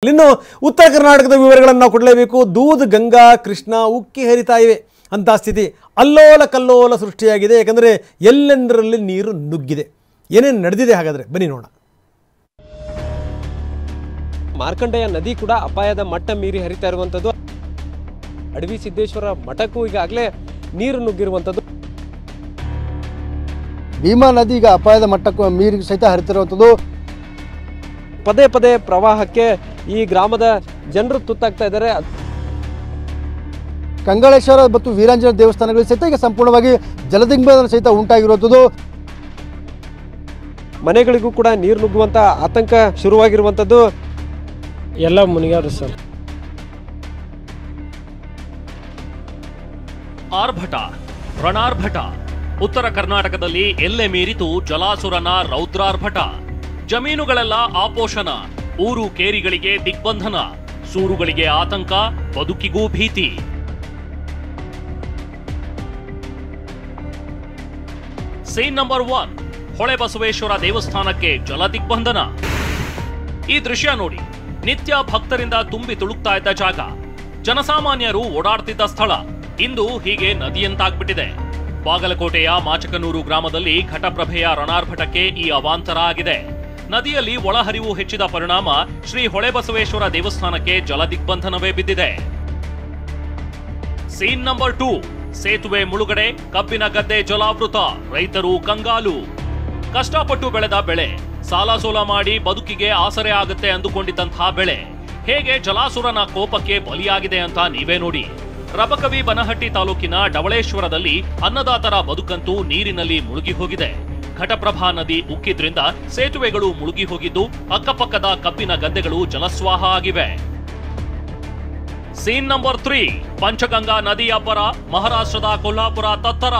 ಇನ್ನು ಉತ್ತರ ಕರ್ನಾಟಕದ ವಿವರಗಳನ್ನು ನಾವು ಕೊಡಲೇಬೇಕು. ದೂದ್, ಗಂಗಾ, ಕೃಷ್ಣ ಉಕ್ಕಿ ಹರಿತಾ ಇವೆ ಅಂತ ಸ್ಥಿತಿ ಅಲ್ಲೋಲ ಕಲ್ಲೋಲ ಸೃಷ್ಟಿಯಾಗಿದೆ. ಯಾಕಂದರೆ ಎಲ್ಲೆಂದರಲ್ಲಿ ನೀರು ನುಗ್ಗಿದೆ. ಏನೇನು ನಡೆದಿದೆ ಹಾಗಾದರೆ ಬನ್ನಿ ನೋಡೋಣ. ಮಾರ್ಕಂಡೇಯ ನದಿ ಕೂಡ ಅಪಾಯದ ಮಟ್ಟ ಮೀರಿ ಹರಿತಾ ಇರುವಂಥದ್ದು. ಅಡವಿ ಸಿದ್ದೇಶ್ವರ ಮಠಕ್ಕೂ ಈಗಾಗಲೇ ನೀರು ನುಗ್ಗಿರುವಂಥದ್ದು. ಭೀಮಾ ನದಿ ಈಗ ಅಪಾಯದ ಮಟ್ಟಕ್ಕೂ ಮೀರಿ ಸಹಿತ ಹರಿತಿರುವಂಥದ್ದು. ಪದೇ ಪದೇ ಪ್ರವಾಹಕ್ಕೆ ಈ ಗ್ರಾಮದ ಜನರು ತುತ್ತಾಗ್ತಾ ಇದ್ದಾರೆ. ಕಂಗಾಳೇಶ್ವರ ಮತ್ತು ವೀರಾಂಜನೇಯ ದೇವಸ್ಥಾನಗಳು ಸಹಿತ ಈಗ ಸಂಪೂರ್ಣವಾಗಿ ಜಲದಿಗ್ಬಂಧನ ಸಹಿತ ಉಂಟಾಗಿರುವಂಥದ್ದು. ಮನೆಗಳಿಗೂ ಕೂಡ ನೀರು ನುಗ್ಗುವಂತ ಆತಂಕ ಶುರುವಾಗಿರುವಂಥದ್ದು. ಎಲ್ಲ ಮುನಿಗಾರು ಸರ್. ಆರ್ಭಟ, ರಣಾರ್ಭಟ. ಉತ್ತರ ಕರ್ನಾಟಕದಲ್ಲಿ ಎಲ್ಲೆ ಮೀರಿತು ಜಲಾಸುರನ ರೌದ್ರಾರ್ಭಟ. ಜಮೀನುಗಳೆಲ್ಲ ಆಪೋಷಣ, ಊರು ಕೇರಿಗಳಿಗೆ ದಿಗ್ಬಂಧನ, ಸೂರುಗಳಿಗೆ ಆತಂಕ, ಬದುಕಿಗೂ ಭೀತಿ. ಸೀನ್ ನಂಬರ್ 1, ಹೊಳೆಬಸವೇಶ್ವರ ದೇವಸ್ಥಾನಕ್ಕೆ ಜಲ ದಿಗ್ಬಂಧನ. ಈ ದೃಶ್ಯ ನೋಡಿ. ನಿತ್ಯ ಭಕ್ತರಿಂದ ತುಂಬಿ ತುಳುಕ್ತಾ ಇದ್ದ ಜಾಗ, ಜನಸಾಮಾನ್ಯರು ಓಡಾಡ್ತಿದ್ದ ಸ್ಥಳ ಇಂದು ಹೀಗೆ ನದಿಯಂತಾಗ್ಬಿಟ್ಟಿದೆ. ಬಾಗಲಕೋಟೆಯ ಮಾಚಕನೂರು ಗ್ರಾಮದಲ್ಲಿ ಘಟಪ್ರಭೆಯ ರಣಾರ್ಭಟಕ್ಕೆ ಈ ಅವಾಂತರ ಆಗಿದೆ. ನದಿಯಲ್ಲಿ ಒಳಹರಿವು ಹೆಚ್ಚಿದ ಪರಿಣಾಮ ಶ್ರೀ ಹೊಳೆಬಸವೇಶ್ವರ ದೇವಸ್ಥಾನಕ್ಕೆ ಜಲ ದಿಗ್ಬಂಧನವೇ ಬಿದ್ದಿದೆ. ಸೀನ್ ನಂಬರ್ 2, ಸೇತುವೆ ಮುಳುಗಡೆ, ಕಬ್ಬಿನ ಗದ್ದೆ ಜಲಾವೃತ, ರೈತರು ಕಂಗಾಲು. ಕಷ್ಟಪಟ್ಟು ಬೆಳೆದ ಬೆಳೆ, ಸಾಲ ಸೋಲ ಮಾಡಿ ಬದುಕಿಗೆ ಆಸರೆ ಆಗುತ್ತೆ ಅಂದುಕೊಂಡಿದ್ದಂತಹ ಬೆಳೆ ಹೇಗೆ ಜಲಾಸುರನ ಕೋಪಕ್ಕೆ ಬಲಿಯಾಗಿದೆ ಅಂತ ನೀವೇ ನೋಡಿ. ರಬಕವಿ ಬನಹಟ್ಟಿ ತಾಲೂಕಿನ ಡವಳೇಶ್ವರದಲ್ಲಿ ಅನ್ನದಾತರ ಬದುಕಂತೂ ನೀರಿನಲ್ಲಿ ಮುಳುಗಿ ಹೋಗಿದೆ. ಘಟಪ್ರಭಾ ನದಿ ಉಕ್ಕಿದ್ರಿಂದ ಸೇತುವೆಗಳು ಮುಳುಗಿ ಹೋಗಿದ್ದು, ಅಕ್ಕಪಕ್ಕದ ಕಬ್ಬಿನ ಗದ್ದೆಗಳು ಜಲಸ್ವಾಹ ಆಗಿವೆ. ಸೀನ್ ನಂಬರ್ 3, ಪಂಚಗಂಗಾ ನದಿ ಅಬ್ಬರ, ಮಹಾರಾಷ್ಟ್ರದ ಕೊಲ್ಲಾಪುರ ತತ್ತರ.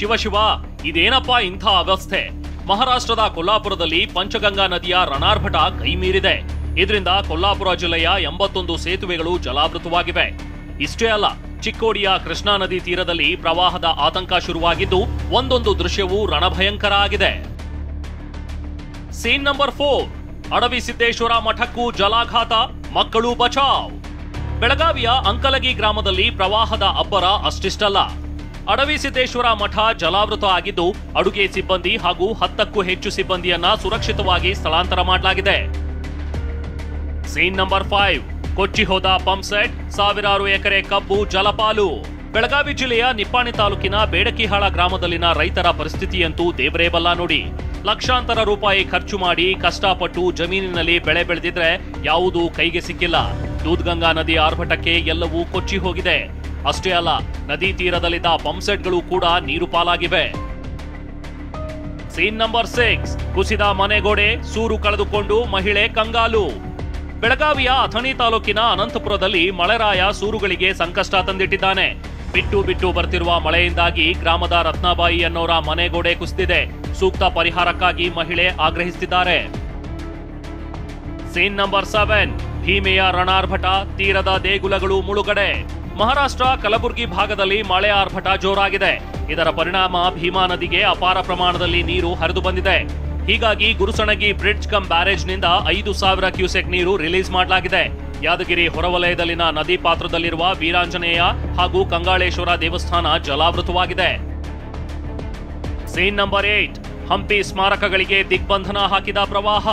ಶಿವಶಿವ, ಇದೇನಪ್ಪಾ ಇಂಥ ಅವಸ್ಥೆ? ಮಹಾರಾಷ್ಟ್ರದ ಕೊಲ್ಲಾಪುರದಲ್ಲಿ ಪಂಚಗಂಗಾ ನದಿಯ ರಣಾರ್ಭಟ ಕೈ ಮೀರಿದೆ. ಇದರಿಂದ ಕೊಲ್ಲಾಪುರ ಜಿಲ್ಲೆಯ 81 ಸೇತುವೆಗಳು ಜಲಾವೃತವಾಗಿವೆ. ಇಷ್ಟೇ ಅಲ್ಲ, ಚಿಕ್ಕೋಡಿಯ ಕೃಷ್ಣಾ ನದಿ ತೀರದಲ್ಲಿ ಪ್ರವಾಹದ ಆತಂಕ ಶುರುವಾಗಿದ್ದು, ಒಂದೊಂದು ದೃಶ್ಯವೂ ರಣಭಯಂಕರ ಆಗಿದೆ. ಸೀನ್ ನಂಬರ್ 4, ಅಡವಿ ಸಿದ್ದೇಶ್ವರ ಮಠಕ್ಕೂ ಜಲಾಘಾತ, ಮಕ್ಕಳು ಬಚಾವ್. ಬೆಳಗಾವಿಯ ಅಂಕಲಗಿ ಗ್ರಾಮದಲ್ಲಿ ಪ್ರವಾಹದ ಅಬ್ಬರ ಅಷ್ಟಿಷ್ಟಲ್ಲ. ಅಡವಿ ಸಿದ್ದೇಶ್ವರ ಮಠ ಜಲಾವೃತ ಆಗಿದ್ದು, ಅಡುಗೆ ಸಿಬ್ಬಂದಿ ಹಾಗೂ 10ಕ್ಕೂ ಹೆಚ್ಚು ಸಿಬ್ಬಂದಿಯನ್ನ ಸುರಕ್ಷಿತವಾಗಿ ಸ್ಥಳಾಂತರ ಮಾಡಲಾಗಿದೆ. ಸೀನ್ ನಂಬರ್ 5, ಕೊಚ್ಚಿ ಹೋದ ಪಂಪ್ ಸೆಟ್, ಸಾವಿರಾರು ಎಕರೆ ಕಬ್ಬು ಜಲಪಾಲು. ಬೆಳಗಾವಿ ಜಿಲ್ಲೆಯ ನಿಪ್ಪಾಣಿ ತಾಲೂಕಿನ ಬೇಡಕಿಹಾಳ ಗ್ರಾಮದಲ್ಲಿನ ರೈತರ ಪರಿಸ್ಥಿತಿಯಂತೂ ದೇವರೇ ಬಲ್ಲ ನೋಡಿ. ಲಕ್ಷಾಂತರ ರೂಪಾಯಿ ಖರ್ಚು ಮಾಡಿ ಕಷ್ಟಪಟ್ಟು ಜಮೀನಿನಲ್ಲಿ ಬೆಳೆ ಬೆಳೆದಿದ್ರೆ ಯಾವುದೂ ಕೈಗೆ ಸಿಕ್ಕಿಲ್ಲ. ದೂದ್ಗಂಗಾ ನದಿ ಆರ್ಭಟಕ್ಕೆ ಎಲ್ಲವೂ ಕೊಚ್ಚಿ ಹೋಗಿದೆ. ಅಷ್ಟೇ ಅಲ್ಲ, ನದಿ ತೀರದಲ್ಲಿದ್ದ ಪಂಪ್ ಸೆಟ್ಗಳು ಕೂಡ ನೀರು ಪಾಲಾಗಿವೆ. ಸೀನ್ ನಂಬರ್ 6, ಕುಸಿದ ಮನೆಗೋಡೆ, ಸೂರು ಕಳೆದುಕೊಂಡು ಮಹಿಳೆ ಕಂಗಾಲು. ಬೆಳಗಾವಿಯ ಅಥಣಿ ತಾಲೂಕಿನ ಅನಂತಪುರದಲ್ಲಿ ಮಳೆರಾಯ ಸೂರುಗಳಿಗೆ ಸಂಕಷ್ಟ ತಂದಿಟ್ಟಿದ್ದಾನೆ. ಬಿಟ್ಟು ಬಿಟ್ಟು ಬರ್ತಿರುವ ಮಳೆಯಿಂದಾಗಿ ಗ್ರಾಮದ ರತ್ನಾಬಾಯಿ ಅನ್ನೋರ ಮನೆಗೋಡೆ ಕುಸಿದಿದೆ. ಸೂಕ್ತ ಪರಿಹಾರಕ್ಕಾಗಿ ಮಹಿಳೆ ಆಗ್ರಹಿಸುತ್ತಿದ್ದಾರೆ. ಸೀನ್ ನಂಬರ್ 7, ಭೀಮೆಯ ರಣಾರ್ಭಟ, ತೀರದ ದೇಗುಲಗಳು ಮುಳುಗಡೆ. ಮಹಾರಾಷ್ಟ್ರ ಕಲಬುರ್ಗಿ ಭಾಗದಲ್ಲಿ ಮಳೆ ಆರ್ಭಟ ಜೋರಾಗಿದೆ. ಇದರ ಪರಿಣಾಮ ಭೀಮಾ ನದಿಗೆ ಅಪಾರ ಪ್ರಮಾಣದಲ್ಲಿ ನೀರು ಹರಿದು ಬಂದಿದೆ. ಹೀಗಾಗಿ ಗುರುಸಣಗಿ ಬ್ರಿಡ್ಜ್ ಕಮ್ ಬ್ಯಾರೇಜ್ನಿಂದ 5,000 ಕ್ಯೂಸೆಕ್ ನೀರು ರಿಲೀಸ್ ಮಾಡಲಾಗಿದೆ. ಯಾದಗಿರಿ ಹೊರವಲಯದಲ್ಲಿನ ನದಿ ಪಾತ್ರದಲ್ಲಿರುವ ವೀರಾಂಜನೇಯ ಹಾಗೂ ಕಂಗಾಳೇಶ್ವರ ದೇವಸ್ಥಾನ ಜಲಾವೃತವಾಗಿದೆ. ಸೀನ್ ನಂಬರ್ 8, ಹಂಪಿ ಸ್ಮಾರಕಗಳಿಗೆ ದಿಗ್ಬಂಧನ ಹಾಕಿದ ಪ್ರವಾಹ.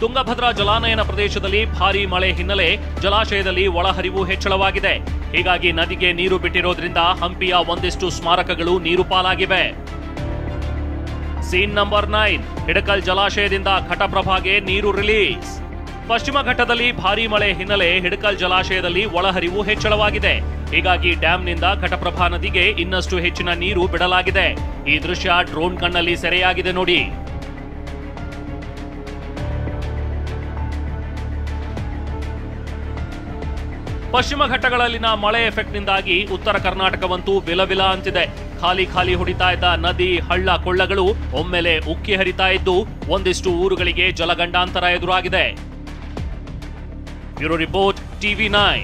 ತುಂಗಭದ್ರಾ ಜಲಾನಯನ ಪ್ರದೇಶದಲ್ಲಿ ಭಾರೀ ಮಳೆ ಹಿನ್ನೆಲೆ ಜಲಾಶಯದಲ್ಲಿ ಒಳಹರಿವು ಹೆಚ್ಚಳವಾಗಿದೆ. ಹೀಗಾಗಿ ನದಿಗೆ ನೀರು ಬಿಟ್ಟಿರೋದ್ರಿಂದ ಹಂಪಿಯ ಒಂದಿಷ್ಟು ಸ್ಮಾರಕಗಳು ನೀರು ಪಾಲಾಗಿವೆ. ಸೀನ್ ನಂಬರ್ 9, ಹಿಡಕಲ್ ಜಲಾಶಯದಿಂದ ಘಟಪ್ರಭಾಗೆ ನೀರು ರಿಲೀಸ್. ಪಶ್ಚಿಮ ಘಟ್ಟದಲ್ಲಿ ಭಾರೀ ಮಳೆ ಹಿನ್ನೆಲೆ ಹಿಡಕಲ್ ಜಲಾಶಯದಲ್ಲಿ ಒಳಹರಿವು ಹೆಚ್ಚಳವಾಗಿದೆ. ಹೀಗಾಗಿ ಡ್ಯಾಂನಿಂದ ಘಟಪ್ರಭಾ ನದಿಗೆ ಇನ್ನಷ್ಟು ಹೆಚ್ಚಿನ ನೀರು ಬಿಡಲಾಗಿದೆ. ಈ ದೃಶ್ಯ ಡ್ರೋನ್ ಕಣ್ಣಲ್ಲಿ ಸೆರೆಯಾಗಿದೆ ನೋಡಿ. ಪಶ್ಚಿಮ ಘಟ್ಟಗಳಲ್ಲಿನ ಮಳೆ ಎಫೆಕ್ಟ್ನಿಂದಾಗಿ ಉತ್ತರ ಕರ್ನಾಟಕವಂತೂ ವಿಲವಿಲ ಅಂತಿದೆ. ಖಾಲಿ ಖಾಲಿ ಹೊಡಿತಾ ಇದ್ದ ನದಿ, ಹಳ್ಳ ಕೊಳ್ಳಗಳು ಒಮ್ಮೆಲೆ ಉಕ್ಕಿ ಹರಿತಾ ಇದ್ದು, ಒಂದಿಷ್ಟು ಊರುಗಳಿಗೆ ಜಲಗಂಡಾಂತರ ಎದುರಾಗಿದೆ. Bureau report, TV9.